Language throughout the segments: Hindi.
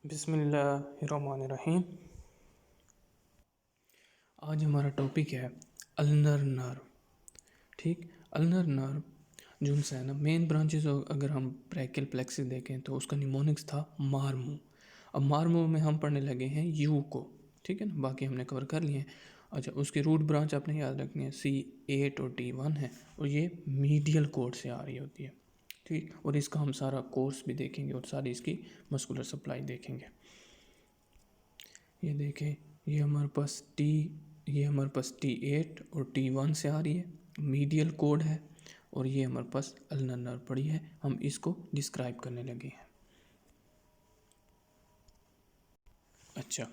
बिस्मिल्लाहिर्रहमानिर्रहीम। आज हमारा टॉपिक है अल्नर नर्व। ठीक, अल्नर नर्व जो है ना मेन ब्रांचेस, अगर हम ब्रैकियल प्लेक्सिस देखें तो उसका निमोनिक्स था मार्मू। अब मार्मू में हम पढ़ने लगे हैं यू को, ठीक है ना, बाकी हमने कवर कर लिए हैं। अच्छा, उसके रूट ब्रांच आपने याद रखनी है, C8 और T1 है, और ये मीडियल कोड से आ रही होती है। ठीक, और इसका हम सारा कोर्स भी देखेंगे और सारी इसकी मस्कुलर सप्लाई देखेंगे। ये देखें, ये हमारे पास T8 और T1 से आ रही है, मीडियल कोड है, और ये हमारे पास अल्नर नर्व पड़ी है। हम इसको डिस्क्राइब करने लगे हैं। अच्छा,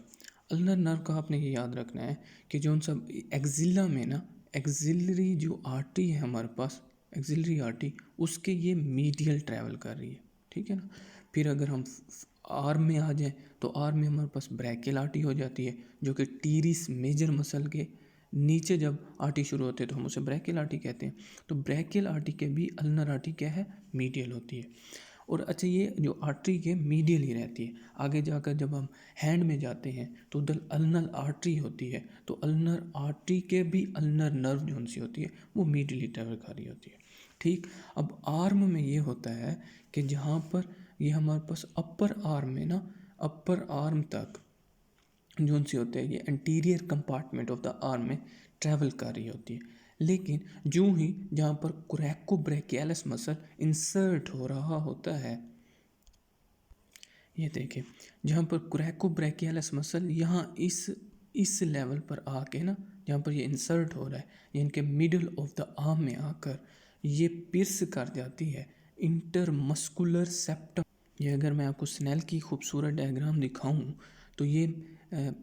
अल्नर नर्व का आपने ये याद रखना है कि जो उन सब एक्जिला में ना, एक्जिलरी जो आर्टरी है हमारे पास, एक्जिलरी आर्टरी, उसके ये मीडियल ट्रैवल कर रही है, ठीक है ना। फिर अगर हम आर्म में आ जाएं तो आर्म में हमारे पास ब्रैकियल आर्टरी हो जाती है, जो कि टीरिस मेजर मसल के नीचे जब आर्टरी शुरू होते हैं तो हम उसे ब्रैकियल आर्टरी कहते हैं। तो ब्रैकियल आर्टरी के भी अल्नर आर्टरी क्या है, मीडियल होती है। और अच्छा, ये जो आर्टरी के मीडियल ही रहती है। आगे जाकर जब हम हैंड में जाते हैं तो उधर अल्नर आर्टरी होती है, तो अल्नर आर्टरी के भी अल्नर नर्व जो सी होती है वो मीडियली ट्रैवल कर रही होती है। ठीक, अब आर्म में ये होता है कि जहाँ पर ये हमारे पास अपर आर्म में ना, अपर आर्म तक जो सी होते हैं ये anterior compartment of the arm में ट्रैवल कर रही होती है। लेकिन जो ही जहाँ पर कोरेकोब्रैकियलिस मसल इंसर्ट हो रहा होता है, ये देखें, जहाँ पर कोरेकोब्रैकियलिस मसल यहाँ इस लेवल पर आके ना, जहाँ पर ये इंसर्ट हो रहा है, ये इनके मिडल ऑफ द आर्म में आकर ये पिर्स कर जाती है इंटरमस्कुलर सेप्टम। ये अगर मैं आपको स्नेल की खूबसूरत डायग्राम दिखाऊं तो ये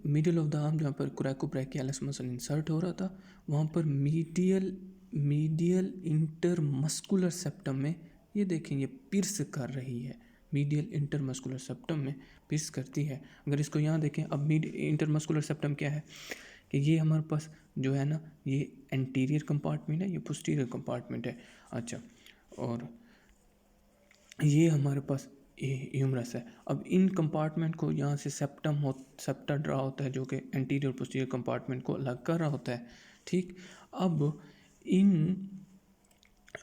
मिडल ऑफ द आर्म जहाँ पर कोरेकोब्रैकियलिस मसल इंसर्ट हो रहा था, वहाँ पर मीडियल इंटरमस्कुलर सेप्टम में ये देखें ये पिर्स कर रही है। मीडियल इंटरमस्कुलर सेप्टम में पिर्स करती है। अगर इसको यहाँ देखें, अब इंटरमस्कुलर सेप्टम क्या है कि ये हमारे पास जो है ना, ये एंटीरियर कंपार्टमेंट है, ये पोस्टीरियर कंपार्टमेंट है। अच्छा, और ये हमारे पास ह्यूमरस है। अब इन कंपार्टमेंट को यहाँ से सेप्टा ड्रा होता है, जो कि एंटीरियर पोस्टीरियर कंपार्टमेंट को अलग कर रहा होता है। ठीक, अब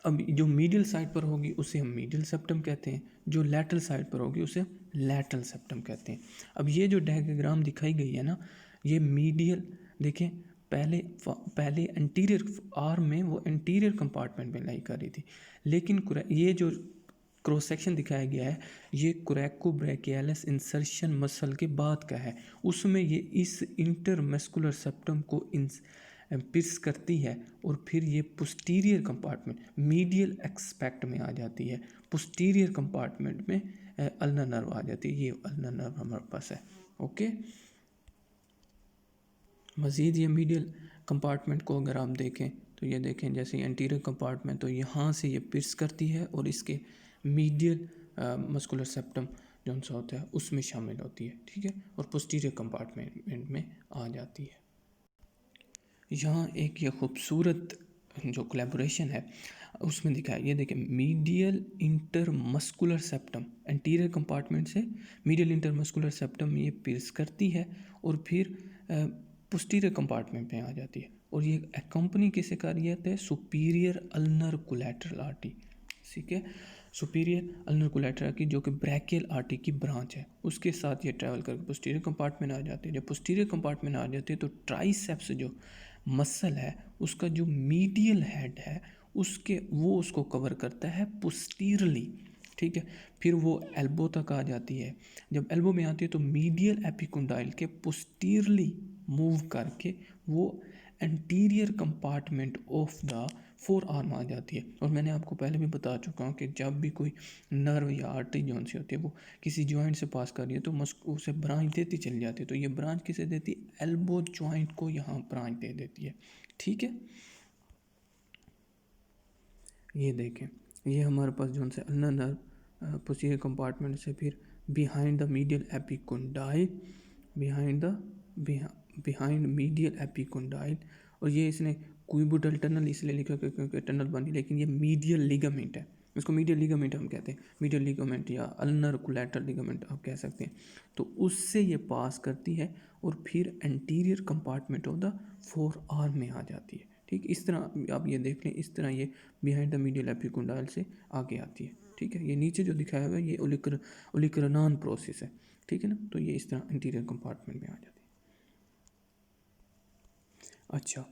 जो मीडियल साइड पर होगी उसे हम मीडियल सेप्टम कहते हैं, जो लैटरल साइड पर होगी उसे लैटरल सेप्टम कहते हैं। अब ये जो डायग्राम दिखाई गई है ना, ये मीडियल देखें, पहले एंटीरियर आर्म में वो एंटीरियर कंपार्टमेंट में लाई कर रही थी, लेकिन ये जो क्रॉस सेक्शन दिखाया गया है ये कोरेकोब्रैकियलिस इंसर्शन मसल के बाद का है। उसमें ये इस इंटरमस्कुलर सेप्टम को पिर्स करती है और फिर ये पोस्टीरियर कंपार्टमेंट मीडियल एक्सपेक्ट में आ जाती है, पोस्टीरियर कंपार्टमेंट में अल्नर नर्व आ जाती है। ये अल्नर नर्व हमारे पास है। ओके, मज़ीद ये मीडियल कंपार्टमेंट को अगर आप देखें तो ये देखें, जैसे एंटीरियर कंपार्टमेंट तो यहाँ से ये पिर्स करती है और इसके मीडियल मस्कुलर सेप्टम जो सा होता है उसमें शामिल होती है, ठीक है, और पोस्टीरियर कंपार्टमेंट में आ जाती है। यहाँ एक ये खूबसूरत जो कोलैबोरेशन है उसमें दिखाया, ये देखें, medial intermuscular septum anterior compartment से मीडियल इंटरमस्कुलर सेप्टम में ये पिर्स करती है और फिर पोस्टीरियर कंपार्टमेंट में आ जाती है। और ये कंपनी किसे कर रही है, सुपीरियर अल्नर कोलैटरल आर्टरी, ठीक है, सुपीरियर अल्नर कोलैटरल की, जो कि ब्रैकियल आर्टरी की ब्रांच है, उसके साथ ये ट्रैवल करके पोस्टीरियर कंपार्टमेंट आ जाती है। जब पोस्टीरियर कंपार्टमेंट आ जाती है तो ट्राइसेप्स जो मसल है उसका जो मीडियल हेड है उसको कवर करता है पोस्टीरियरली, ठीक है। फिर वो एल्बो तक आ जाती है। जब एल्बो में आती है तो मीडियल एपिकोंडाइल के पोस्टीरियरली मूव करके वो anterior compartment of the forearm आ जाती है। और मैंने आपको पहले भी बता चुका हूँ कि जब भी कोई नर्व या आर्टरी जो सी होती है वो किसी जॉइंट से पास कर रही है तो उसे ब्रांच देती चली जाती है। तो ये ब्रांच किसे देती है, एल्बो जॉइंट को यहाँ ब्रांच दे देती है, ठीक है। ये देखें, ये हमारे पास जो से अल्नर नर्व पोस्टीरियर कंपार्टमेंट से फिर behind the medial epicondyle, behind medial epicondyle, और ये इसने क्यूबिटल टनल इसलिए लिखा क्योंकि टनल बनी, लेकिन ये मीडियल लिगामेंट है, इसको मीडियल लिगामेंट हम कहते हैं, मीडियल लिगामेंट या अल्नर कोलैटरल लिगामेंट आप कह सकते हैं। तो उससे ये पास करती है और फिर anterior compartment of the four arm में आ जाती है। ठीक, इस तरह आप ये देख लें, इस तरह ये बिहाइंड द मीडियल एपिकोंडाइल से आगे आती है। ठीक है, ये नीचे जो दिखाया हुआ है ये ओलिकरनान प्रोसेस है। ठीक है ना, तो ये इस तरह इंटीरियर कंपार्टमेंट में आ जाती है। अच्छा,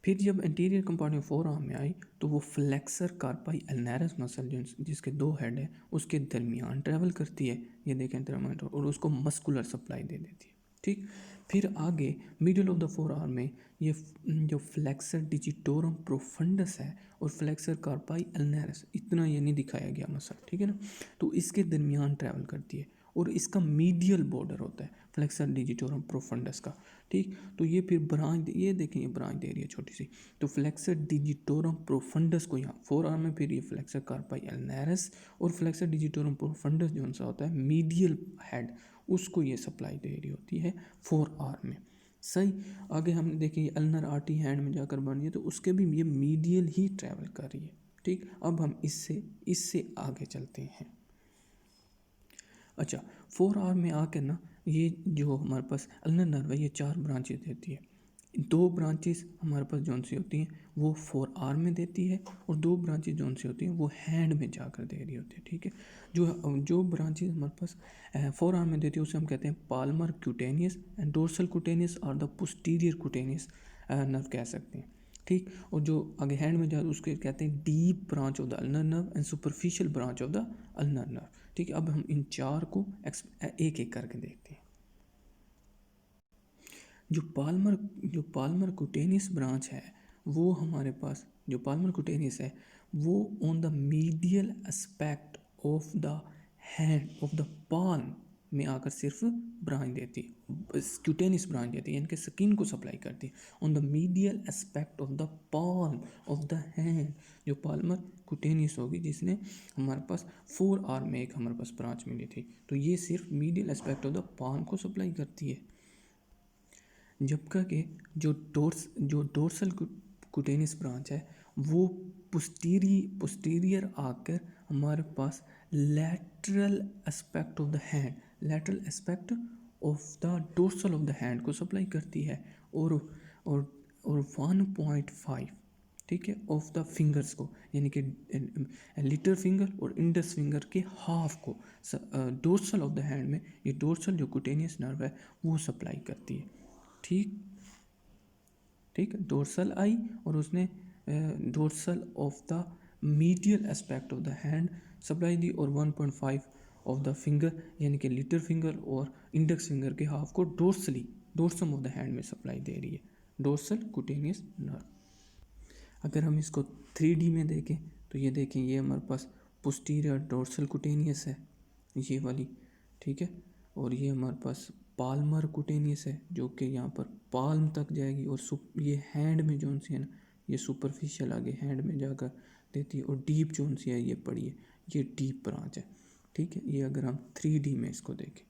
फिर जब एंटीरियर कंपार्टमेंट फोर आर्म में आई तो वो फ्लेक्सर कार्पाई अल्नैरस मसल जिसके दो हेड है उसके दरमियान ट्रैवल करती है, ये देखें दरमियान, और उसको मस्कुलर सप्लाई दे देती है। ठीक, फिर आगे middle of the four arm में ये जो फ्लेक्सर डिजिटोरम प्रोफंडस है और फ्लेक्सर कार्पाई अल्नैरस, इतना ये नहीं दिखाया गया मसल, ठीक है ना, तो इसके दरमियान ट्रैवल करती है और इसका मीडियल बॉर्डर होता है फ्लेक्सर डिजिटोरम प्रोफंडस का। ठीक, तो ये फिर ब्रांच, ये देखें ये ब्रांच दे रही है छोटी सी, तो फ्लेक्सर डिजिटोरम प्रोफंडस को यहाँ फोर आर्म में, फिर ये फ्लेक्सर कार्पाई अल्नैरस और फ्लेक्सर डिजिटोरम प्रोफंडस जो सा होता है मीडियल हेड, उसको ये सप्लाई दे रही होती है फोर आर्म में। सही, आगे हमने देखिए अल्नर आर्टरी हैंड में जाकर बन रही है तो उसके भी ये मीडियल ही ट्रैवल कर रही है। ठीक, अब हम इससे इससे आगे चलते हैं। अच्छा, फोर आर्म में आकर ना ये जो हमारे पास अल्नर नर्व है ये चार ब्रांचेस देती है। दो ब्रांचेस हमारे पास जौन सी होती हैं वो फोर आर्म में देती है और दो ब्रांचेस जौन सी होती हैं वो हैंड में जाकर दे रही होती है। ठीक है, जो ब्रांचेस हमारे पास फोर आर्म में देती है उसे हम कहते हैं Palmer cutaneous and dorsal cutaneous और द पोस्टीरियर क्यूटेनियस नर्व कह सकते हैं। ठीक, और जो आगे हैंड में जाए उसके कहते हैं deep branch of the ulnar nerve and superficial branch of the ulnar nerve. ठीक है, अब हम इन चार को एक एक करके देखते हैं। जो पाल्मर कुटेनियस ब्रांच है वो हमारे पास, जो पाल्मर कुटेनियस है वो on the medial aspect of the hand of the palm में आकर सिर्फ ब्रांच देती है, क्यूटेनियस ब्रांच देती है, इनके स्किन को सप्लाई करती है on the medial aspect of the palm of the hand. जो पाल्मर कुटेनियस होगी जिसने हमारे पास फोर आर्म में एक हमारे पास ब्रांच मिली थी, तो ये सिर्फ medial aspect of the palm को सप्लाई करती है। जबकि जो डोर्सल कुटेनियस ब्रांच है वो पोस्टीरियर आकर हमारे पास lateral aspect of the hand, lateral aspect of the dorsal of the hand को सप्लाई करती है और और 1.5, ठीक है, ऑफ द फिंगर्स को, यानी कि लिटिल फिंगर और इंडेक्स फिंगर के हाफ को डोर्सल ऑफ द हैंड में ये डोर्सल जो कुटेनियस नर्व है वो सप्लाई करती है। ठीक, ठीक, डोर्सल आई और उसने dorsal of the medial aspect of the hand supply दी और 1.5 ऑफ द फिंगर यानी कि लिटिल फिंगर और इंडेक्स फिंगर के हाफ को डोर्सम ऑफ द हैंड में सप्लाई दे रही है डोर्सल कुटेनियस नर्व। अगर हम इसको 3D में देखें तो ये देखें ये हमारे पास पोस्टीरियर डोर्सल कुटेनियस है ये वाली, ठीक है, और ये हमारे पास पाल्मर कुटेनियस है जो कि यहाँ पर पाल्म तक जाएगी और ये हैंड में जोन सी है ना ये सुपरफिशियल आगे हैंड में जाकर देती है और डीप जोन सी है ये पड़ी है, ये डीप ब्रांच है। ठीक है, ये अगर हम 3D में इसको देखें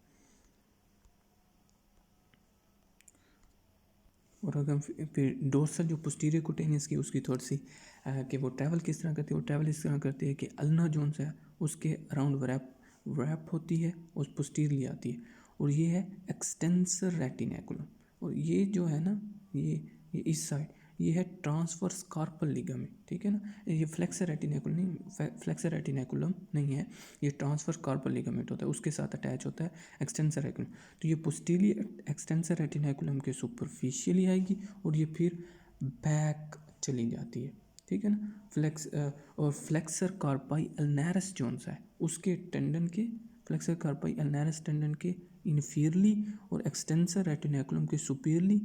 और अगर हम फिर डोर्सल जो पोस्टीरियर कुटेनियस की उसकी थोड़ी सी कि वो ट्रैवल किस तरह करती है, वो ट्रैवल इस तरह करती है कि अल्ना जोन्स है उसके अराउंड वरैप होती है और पोस्टीरियरली आती है और ये है एक्सटेंसर रेटिनेकुलम और ये जो है ना ये इस साइड ये है ट्रांसवर्स कार्पल लिगामेंट। ठीक है ना, ये फ्लेक्सर रेटिनेकुलम नहीं है, ये ट्रांसवर्स कार्पल लिगामेंट होता है उसके साथ अटैच होता है एक्सटेंसर रेटिकुलम। तो ये पोस्टीरियर एक्सटेंसर रेटिनेकुलम के सुपरफिशियली आएगी और ये फिर बैक चली जाती है। ठीक है ना, और फ्लेक्सर कार्पाई अल्नैरस जोन्स है उसके टेंडन के, फ्लेक्सर कार्पाई अल्नैरस टेंडन के इन्फीरली और एक्सटेंसर रेटिनेकुलम के सुपीरियरली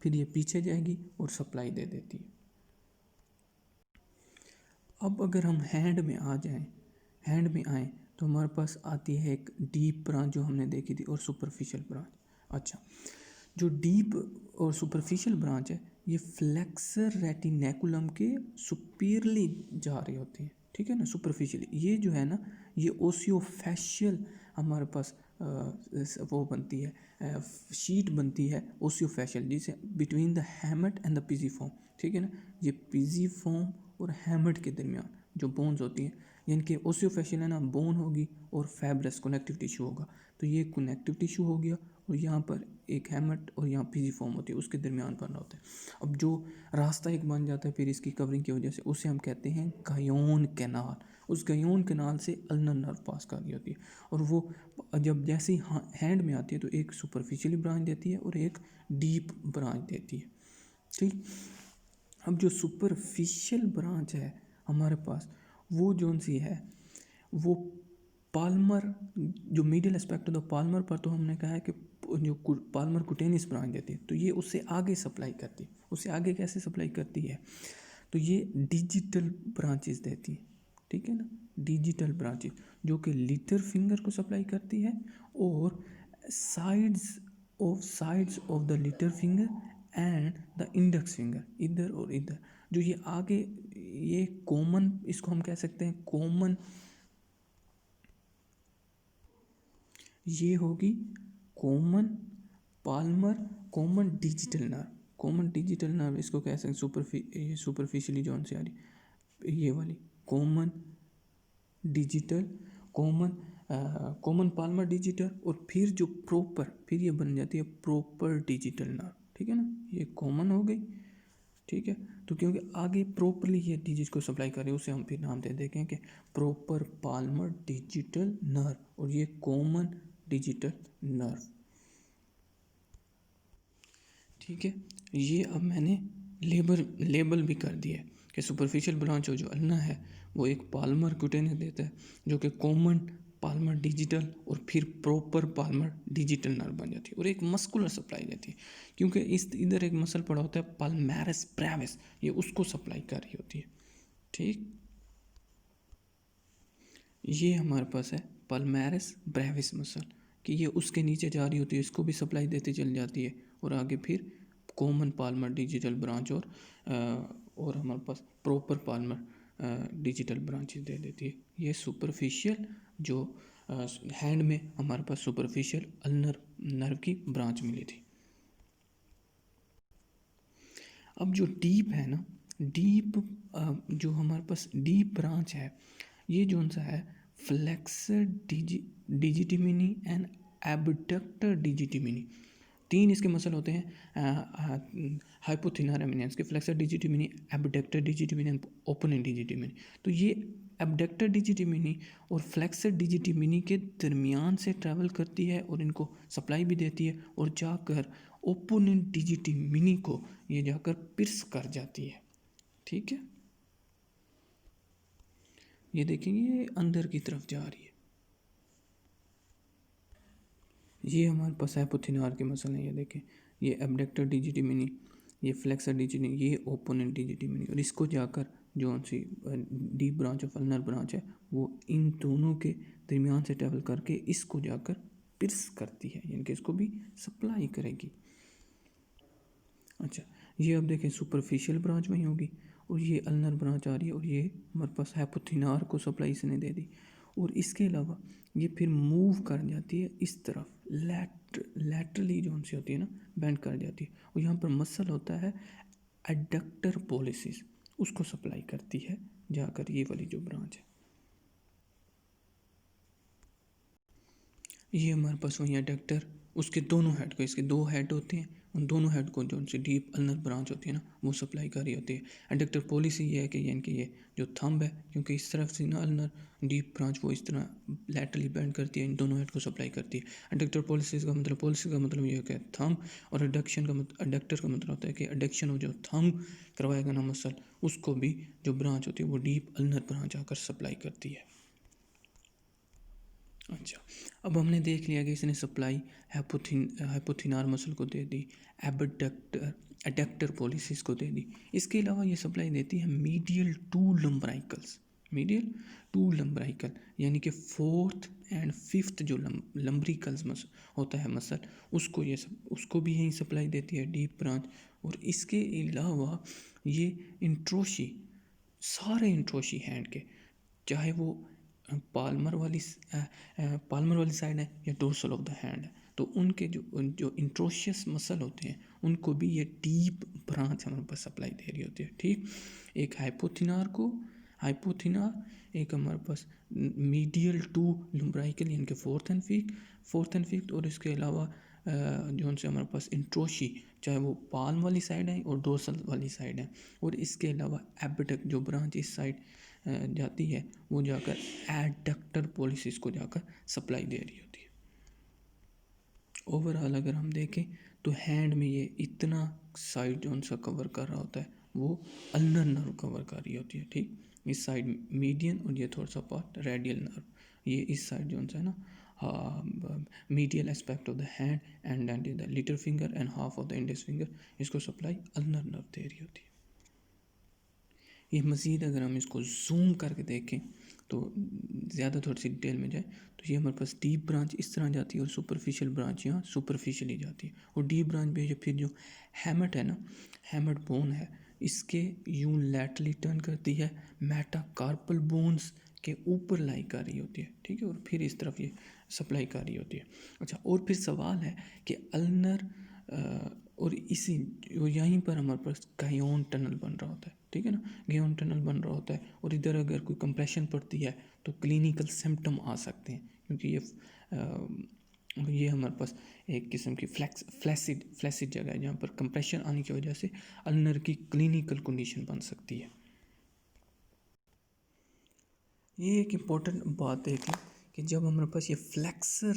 फिर ये पीछे जाएगी और सप्लाई दे देती है। अब अगर हम हैंड में आ जाएं, हैंड में आए तो हमारे पास आती है एक डीप ब्रांच जो हमने देखी थी और सुपरफिशियल ब्रांच। अच्छा, जो डीप और सुपरफिशियल ब्रांच है ये फ्लेक्सर रेटिनेकुलम के सुपीरियरली जा रही होती है। ठीक है ना, सुपरफिशियली ये जो है ना ये ओसियोफैशियल हमारे पास वो बनती है शीट बनती है ओसियोफैशियल जिसे between the hamate and the pisiform. ठीक है ना, ये पिजीफॉर्म और हैमट के दरमियान जो बोन्स होती हैं यानी कि ओसियोफेशियल है ना, बोन होगी और फैब्रस कनेक्टिव टिश्यू होगा। तो ये कनेक्टिव टिश्यू हो गया और यहाँ पर एक हैमट और यहाँ पीजीफॉर्म होती है, उसके दरमियान बना होता है। अब जो रास्ता एक बन जाता है फिर इसकी कवरिंग की वजह से, उसे हम कहते हैं गायोन कैनाल। उस गायोन कैनाल से अल्नर नर्व पास कर रही होती है और वो जब जैसे ही हैंड में आती है तो एक सुपरफिशियली ब्रांच देती है और एक डीप ब्रांच देती है। ठीक, अब जो सुपरफिशियल ब्रांच है हमारे पास, वो जोन सी है, वो पाल्मर, जो medial aspect of the Palmer पर तो हमने कहा है कि जो पाल्मर कुटेनिस ब्रांच देती है, तो ये उससे आगे सप्लाई करती है। उससे आगे कैसे सप्लाई करती है, तो ये डिजिटल ब्रांचेस देती है, ठीक है ना, डिजिटल ब्रांचेस जो कि लिटिल फिंगर को सप्लाई करती है और sides of the little finger and the index finger, इधर और इधर जो ये आगे, ये कॉमन, इसको हम कह सकते हैं कॉमन, ये होगी common Palmer common digital nerve. Common digital nerve इसको कह सकते हैं सुपरफिशियली जोन से आ रही, ये वाली common digital, common Palmer digital, और फिर जो प्रॉपर, फिर ये बन जाती है प्रॉपर डिजिटल नर्व, ठीक है ना, ये कॉमन हो गई, ठीक है। तो क्योंकि आगे प्रॉपरली ये डिजिट को सप्लाई कर रही है, उसे हम फिर नाम दे देंगे कि प्रॉपर पाल्मर डिजिटल नर्व, और ये कॉमन डिजिटल नर्व, ठीक है। ये अब मैंने लेबल भी कर दिया है कि सुपरफिशियल ब्रांच जो अल्ना है वो एक पाल्मर कुटेनिस देता है जो कि कॉमन पाल्मर डिजिटल और फिर प्रॉपर पाल्मर डिजिटल नर्व बन जाती है और एक मस्कुलर सप्लाई देती है, क्योंकि इस इधर एक मसल पड़ा होता है पाल्मेरस ब्रेविस, ये उसको सप्लाई कर रही होती है, ठीक। ये हमारे पास है पाल्मेरस ब्रेविस मसल कि ये उसके नीचे जा रही होती है, इसको भी सप्लाई देती चल जाती है और आगे फिर कॉमन पाल्मर डिजिटल ब्रांच और हमारे पास प्रॉपर पाल्मर डिजिटल ब्रांचेस दे देती है। ये सुपरफिशियल जो हैंड में हमारे पास सुपरफिशियल अल्नर नर्व की ब्रांच मिली थी। अब जो डीप है ना, डीप जो हमारे पास डीप ब्रांच है, ये जो सा है फ्लेक्सर डिजिटिमिनी एंड एबडक्टर डिजिटिमिनी, तीन इसके मसल होते हैं हाइपोथिनार एमिनेंस के, फ्लेक्सर डिजिटिमिनी, एबडक्टर डिजिटिमिनी एंड ओपनिंग डिजिटिमिनी। तो ये एबडक्टर डिजिटिमिनी और फ्लेक्सर डिजिटिमिनी के दरमियान से ट्रैवल करती है और इनको सप्लाई भी देती है और जाकर ओपोनेंट डिजिटिमिनी को ये जाकर पिर्स कर जाती है, ठीक है। ये देखेंगे ये अंदर की तरफ जा रही है। ये हमारे पास हाइपोथिनार के मसल हैं, ये देखें, ये एबडक्टर डिजिटिमिनी, ये फ्लेक्सर डिजिटिमिनी, ये ओपोनेंट डिजिटिमिनी, और इसको जाकर जो सी deep branch of ulnar branch है वो इन दोनों के दरमियान से ट्रैवल करके इसको जाकर पिर्स करती है, यानी कि इसको भी सप्लाई करेगी। अच्छा, ये अब देखें सुपरफिशियल ब्रांच वहीं होगी और ये अल्नर ब्रांच आ रही है और ये हमारे पास हाइपोथिनार को सप्लाई इसने दे दी, और इसके अलावा ये फिर मूव कर जाती है इस तरफ, लैटरली जो सी होती है ना, बेंड कर जाती है, और यहाँ पर मसल होता है एडक्टर पॉलिसिस, उसको सप्लाई करती है जाकर ये वाली जो ब्रांच है। ये हमारे पास वही एडक्टर, उसके दोनों हेड को, इसके दो हेड होते हैं, उन दोनों हेड को जो उनसे डीप अल्नर ब्रांच होती है ना वो सप्लाई कर रही होती है। एडक्टर पॉलिसी ये है कि यानी कि ये जो थंब है, क्योंकि इस तरफ से ना अल्नर डीप ब्रांच वो इस तरह लैटरली बेंड करती है, इन दोनों हेड को सप्लाई करती है। एडक्टर पॉलिसी का मतलब ये है कि थंब, और एडक्शन का एडक्टर का मतलब होता है कि एडक्शन हो जो थंब करवाएगा ना मसल, उसको भी जो ब्रांच होती है वो डीप अल्नर ब्रांच आकर सप्लाई करती है। अच्छा, अब हमने देख लिया कि इसने सप्लाई हाइपोथिनार मसल को दे दी, एडक्टर पॉलिसिस को दे दी। इसके अलावा ये सप्लाई देती है मीडियल टू लंबराइकल, यानी कि फोर्थ एंड फिफ्थ जो लंबरिकल्स मसल होता है मसल, उसको भी यही सप्लाई देती है डीप ब्रांच। और इसके अलावा ये इंट्रोशी, सारे इंट्रोशी हैंड के, चाहे वो पाल्मर वाली साइड है या डोर्सल ऑफ द हैंड है, तो उनके जो इंट्रोशियस मसल होते हैं उनको भी ये डीप ब्रांच हमारे पास सप्लाई दे रही होती है, ठीक। एक हाइपोथिनार को हाइपोथिनार, एक हमारे पास मीडियल टू लुम्ब्राइकल यानी कि फोर्थ एंड फिफ्थ, और इसके अलावा जो उनसे हमारे पास इंट्रोशी, चाहे वो पाल्म वाली साइड है और डोर्सल वाली साइड है, और इसके अलावा एबडक जो ब्रांच इस साइड जाती है वो जाकर एडक्टर पॉलिसिस को जाकर सप्लाई दे रही होती है। ओवरऑल अगर हम देखें तो हैंड में ये इतना साइड जो उनसा कवर कर रहा होता है वो अल्नर नर्व कवर कर रही होती है, ठीक। इस साइड मीडियन और ये थोड़ा सा पार्ट रेडियल नर्व, ये इस साइड जो उनसा है ना medial aspect of the hand and that is the little finger and half of the index finger, इसको सप्लाई अल्नर नर्व दे रही होती है। ये मज़ीद अगर हम इसको जूम करके देखें तो ज़्यादा थोड़ी सी डिटेल में जाए तो ये हमारे पास डीप ब्रांच इस तरह जाती है और सुपरफिशियल ब्रांच यहाँ सुपरफिशियली जाती है, और डीप ब्रांच भी फिर जो हैमट है ना, हैमट बोन है, इसके यूं लैटरली टर्न करती है, मेटाकार्पल बोन्स के ऊपर लाई कर रही होती है, ठीक है, और फिर इस तरफ ये सप्लाई कर रही होती है। अच्छा, और फिर सवाल है कि अल्नर और इसी यहीं पर हमारे पास गायोन टनल बन रहा होता है, ठीक है ना, गायोन टनल बन रहा होता है, और इधर अगर कोई कंप्रेशन पड़ती है तो क्लिनिकल सिम्टम आ सकते हैं, क्योंकि ये हमारे पास एक किस्म की फ्लैसिड जगह है जहाँ पर कंप्रेशन आने की वजह से अल्नर की क्लिनिकल कंडीशन बन सकती है। ये एक इम्पॉर्टेंट बात है कि जब हमारे पास ये फ्लेक्सर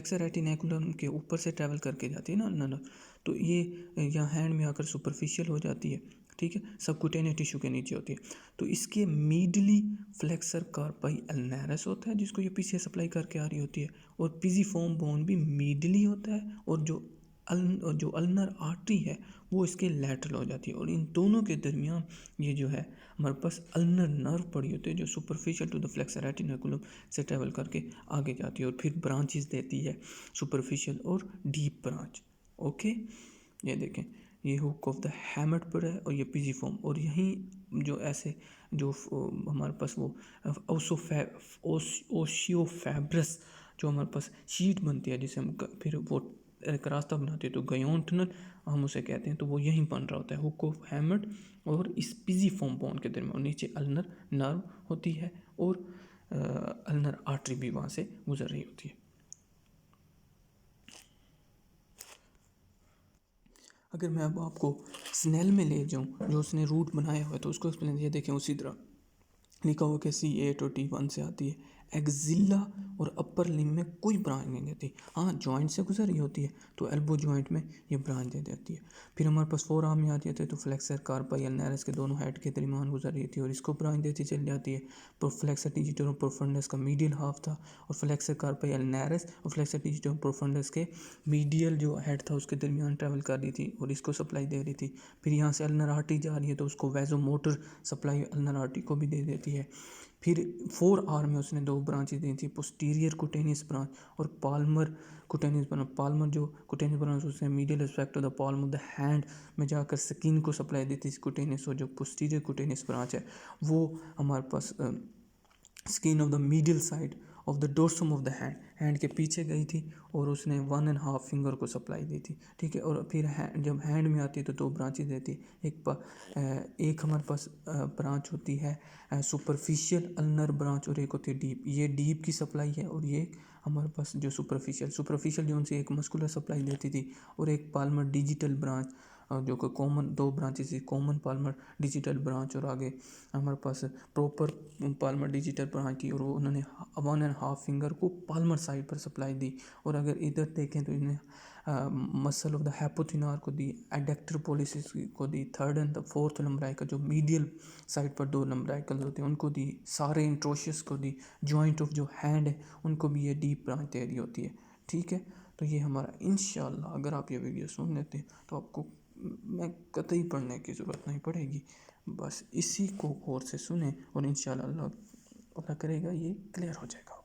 रेटिनेकुलम के ऊपर से ट्रैवल करके जाती है ना, तो ये यहाँ हैंड में आकर सुपरफिशियल हो जाती है, ठीक है, सबक्यूटेनियस टिश्यू के नीचे होती है, तो इसके मीडली फ्लेक्सर कार्पाई अल्नरस होता है जिसको ये पीछे सप्लाई करके आ रही होती है, और पिजिफॉर्म बोन भी मीडली होता है, और जो अल्नर आर्टरी है वो इसके लैटरल हो जाती है, और इन दोनों के दरमियान ये जो है हमारे पास अल्नर नर्व पड़ी होती है जो सुपरफिशियल टू द फ्लेक्सर रेटिनेकुलम से ट्रेवल करके आगे जाती है, और फिर ब्रांचेस देती है सुपरफिशियल और डीप ब्रांच। ओके, ये देखें, ये हुक ऑफ द हैमट पर है और ये पिजिफॉर्म, और यहीं जो ऐसे जो हमारे पास वो ओशियोफैब्रस जो हमारे पास शीट बनती है जिसे हम फिर वो एक रास्ता बनाते हैं तो गायोन टनल हम उसे कहते हैं, तो वो यहीं बन रहा होता है हुक ऑफ हैमट और इस पिजिफॉर्म बोन के दरमियान, और नीचे अल्नर नर्व होती है और अल्नर आर्टरी भी वहाँ से गुजर रही होती है। अगर मैं अब आपको स्नेल में ले जाऊँ जो उसने रूट बनाया हुआ है तो उसको एक्सप्लेन ये देखें, उसी तरह लिखा हुआ कि C8 और T1 से आती है, एक्जिला और अपर लिम में कोई ब्रांच नहीं देती, हाँ जॉइंट से गुजर रही होती है तो एल्बो जॉइंट में ये ब्रांच दे देती है। फिर हमारे पास फोर आर्म में आती है तो फ्लेक्सर कार्पाई अल्नरस के दोनों हेड के दरमियान गुजर रही थी और इसको ब्रांच देती चली जाती है। फ्लेक्सर डिजिटल और प्रोफंडस का मीडियल हाफ था और फ्लेक्सर कार्पाई अल्नरस और फ्लेक्सर डिजिटल और प्रोफंडस के मीडियल जो हेड था उसके दरमियान ट्रैवल कर रही थी और इसको सप्लाई दे रही थी। फिर यहाँ से अल्नर आर्टरी जा रही है तो उसको वैजोमोटर सप्लाई अल्नर आर्टरी को भी दे देती है। फिर 4R में उसने दो ब्रांचेस दी थी, पोस्टीरियर कुटेनियस ब्रांच और पाल्मर कुटेनियस ब्रांच। पाल्मर जो कुटेनियस ब्रांच उसने medial aspect of the palm of the hand में जाकर स्किन को सप्लाई दी थी कुटेनियस, और जो पोस्टीरियर कुटेनियस ब्रांच है वो हमारे पास skin of the medial side of the dorsum of the hand के पीछे गई थी और उसने 1.5 फिंगर को सप्लाई दी थी, ठीक है। और फिर जब हैंड में आती है तो दो ब्रांचेस देती है, एक हमारे पास ब्रांच होती है सुपरफिशियल अल्नर ब्रांच और एक होती है डीप। ये डीप की सप्लाई है और ये हमारे पास जो सुपरफिशियल जो उनसे एक मस्कुलर सप्लाई देती थी, और एक पाल्मर डिजिटल ब्रांच जो कि कॉमन दो ब्रांचेस थी, कॉमन पाल्मर डिजिटल ब्रांच और आगे हमारे पास प्रॉपर पाल्मर डिजिटल ब्रांच थी, और वो उन्होंने 1.5 फिंगर को पाल्मर साइड पर सप्लाई दी। और अगर इधर देखें तो इन्हें मसल ऑफ द हैपोथिनार को दी, एडेक्टर पॉलिसिस को दी, थर्ड एंड द फोर्थ लम्ब्राइकल जो मीडियल साइड पर दो लम्ब्राइकल होते हैं उनको दी, सारे इंट्रोशियस को दी, जॉइंट ऑफ जो हैंड है उनको भी ये डीप ब्रांच दे रही होती है, ठीक है। तो ये हमारा इंशाल्लाह अगर आप ये वीडियो सुन लेते हैं तो आपको मैं कतई पढ़ने की ज़रूरत नहीं पड़ेगी, बस इसी को गौर से सुने और इंशाल्लाह अल्लाह करेगा ये क्लियर हो जाएगा।